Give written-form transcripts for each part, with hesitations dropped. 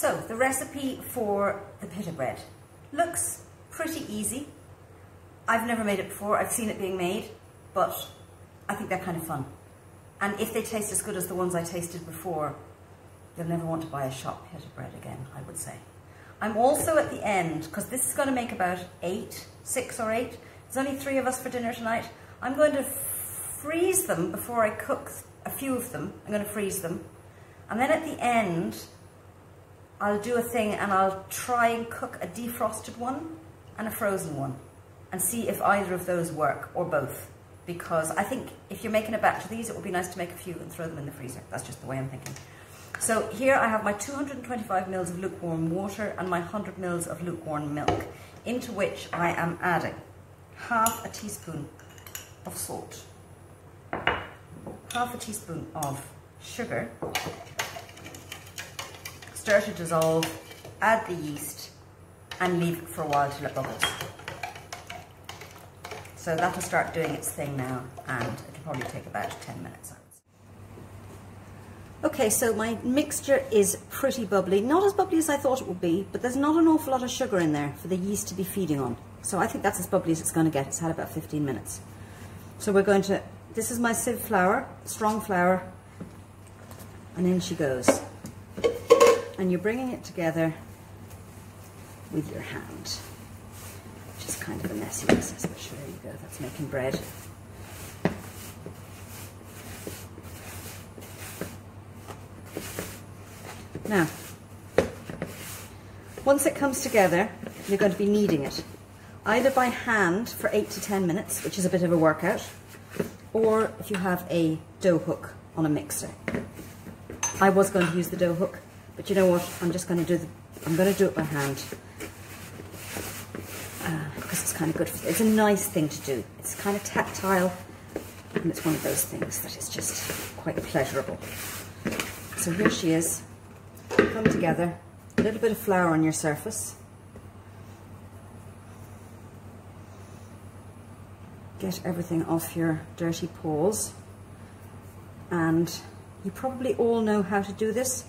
So the recipe for the pita bread looks pretty easy. I've never made it before, I've seen it being made, but I think they're kind of fun. And if they taste as good as the ones I tasted before, you'll never want to buy a shop pita bread again, I would say. I'm also at the end, because this is going to make about 6 or 8. There's only 3 of us for dinner tonight. I'm going to freeze them before I cook a few of them. I'm going to freeze them. And then at the end, I'll do a thing and I'll try and cook a defrosted one and a frozen one and see if either of those work or both. Because I think if you're making a batch of these, it would be nice to make a few and throw them in the freezer. That's just the way I'm thinking. So here I have my 225 mils of lukewarm water and my 100 mils of lukewarm milk, into which I am adding half a teaspoon of salt, half a teaspoon of sugar, stir to dissolve, add the yeast and leave it for a while till it bubbles. So that'll start doing its thing now, and it'll probably take about 10 minutes. Okay, so my mixture is pretty bubbly. Not as bubbly as I thought it would be, but there's not an awful lot of sugar in there for the yeast to be feeding on. So I think that's as bubbly as it's going to get. It's had about 15 minutes. So we're going to, this is my sieve flour, strong flour, and in she goes. And you're bringing it together with your hand, which is kind of a messy business, but sure, there you go, that's making bread. Now, once it comes together, you're going to be kneading it, either by hand for 8 to 10 minutes, which is a bit of a workout, or if you have a dough hook on a mixer. I was going to use the dough hook, but you know what, I'm just going to do it by hand, because it's kind of good. It's a nice thing to do. It's kind of tactile, and it's one of those things that is just quite pleasurable. So here she is. Come together, a little bit of flour on your surface. Get everything off your dirty paws. And you probably all know how to do this,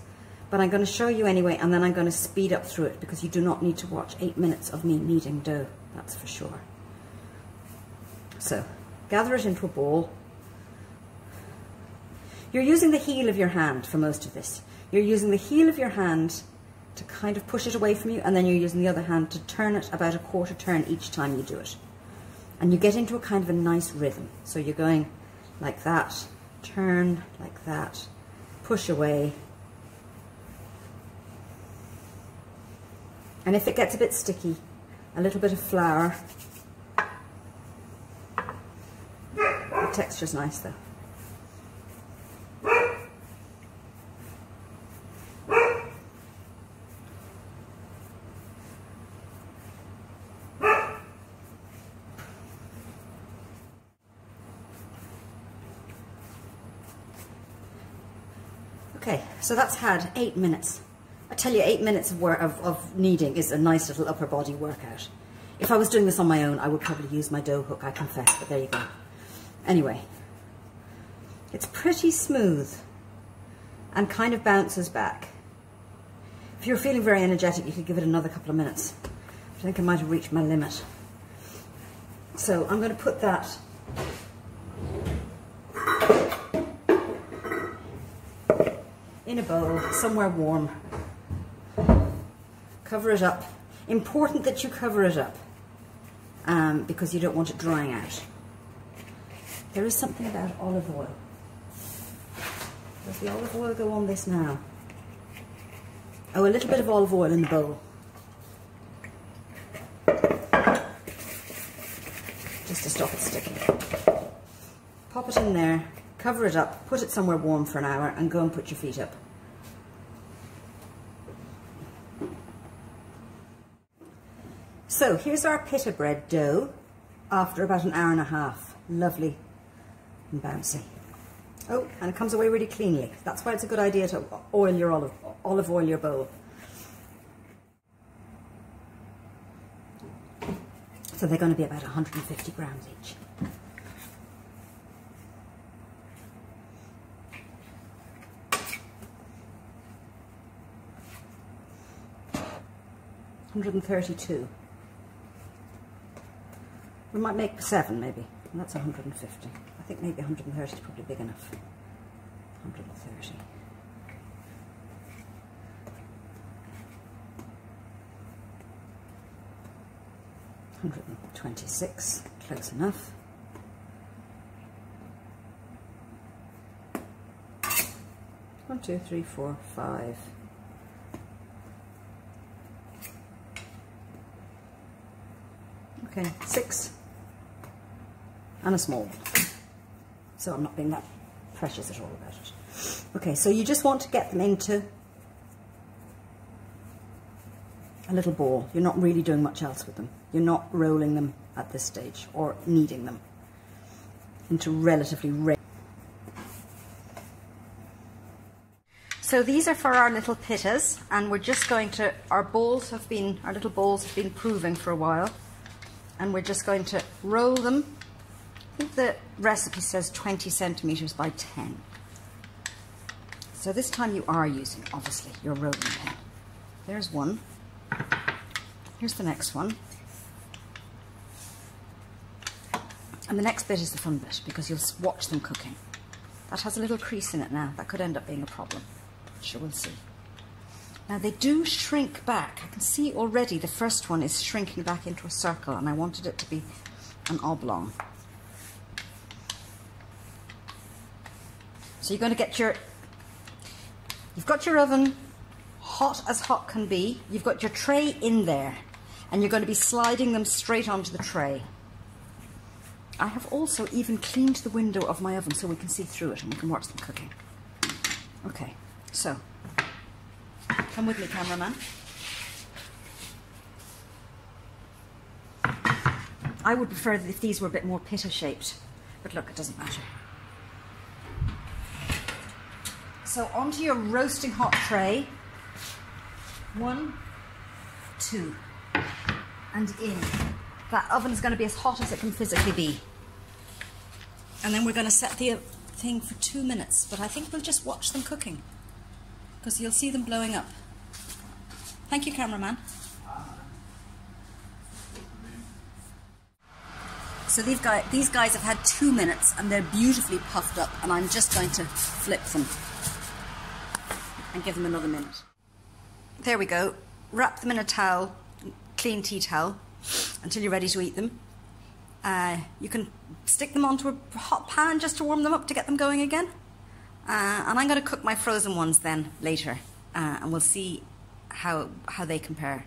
but I'm going to show you anyway, and then I'm going to speed up through it because you do not need to watch 8 minutes of me kneading dough, that's for sure. So, gather it into a ball. You're using the heel of your hand for most of this. You're using the heel of your hand to kind of push it away from you, and then you're using the other hand to turn it about a quarter turn each time you do it. And you get into a kind of a nice rhythm. So you're going like that, turn like that, push away. And if it gets a bit sticky, a little bit of flour. The texture's nice though. Okay, so that's had 8 minutes. I tell you, 8 minutes of kneading is a nice little upper body workout. If I was doing this on my own, I would probably use my dough hook, I confess, but there you go. Anyway, it's pretty smooth and kind of bounces back. If you're feeling very energetic, you could give it another couple of minutes. I think I might have reached my limit. So I'm going to put that in a bowl, somewhere warm. Cover it up. Important that you cover it up because you don't want it drying out. There is something about olive oil. Does the olive oil go on this now? Oh, a little bit of olive oil in the bowl. Just to stop it sticking. Pop it in there, cover it up, put it somewhere warm for an hour, and go and put your feet up. So here's our pita bread dough after about an hour and a half. Lovely and bouncy. Oh, and it comes away really cleanly. That's why it's a good idea to oil your olive oil your bowl. So they're going to be about 150 grams each. 132. We might make 7 maybe, and that's 150. I think maybe 130 is probably big enough. 130. $126, close enough. One, two, three, four, 5. Okay, 6. And a small one. So I'm not being that precious at all about it. Okay, so you just want to get them into a little ball. You're not really doing much else with them. You're not rolling them at this stage or kneading them into relatively So these are for our little pittas, and we're just going to, our little balls have been proving for a while, and we're just going to roll them. I think the recipe says 20 centimetres by 10. So this time you are using, obviously, your rolling pin. There's one. Here's the next one. And the next bit is the fun bit, because you'll watch them cooking. That has a little crease in it now. That could end up being a problem. Sure, we'll see. Now they do shrink back. I can see already the first one is shrinking back into a circle, and I wanted it to be an oblong. So you're going to get you've got your oven hot as hot can be. You've got your tray in there, and you're going to be sliding them straight onto the tray. I have also even cleaned the window of my oven so we can see through it and we can watch them cooking. Okay, so come with me, cameraman. I would prefer if these were a bit more pitta shaped, but look, it doesn't matter. So onto your roasting hot tray. 1, 2, and in. That oven is going to be as hot as it can physically be. And then we're going to set the thing for 2 minutes, but I think we'll just watch them cooking, because you'll see them blowing up. Thank you, cameraman. So these guys have had 2 minutes and they're beautifully puffed up, and I'm just going to flip them and give them another minute. There we go. Wrap them in a towel, clean tea towel, until you're ready to eat them. You can stick them onto a hot pan just to warm them up to get them going again. And I'm going to cook my frozen ones then later, and we'll see how they compare.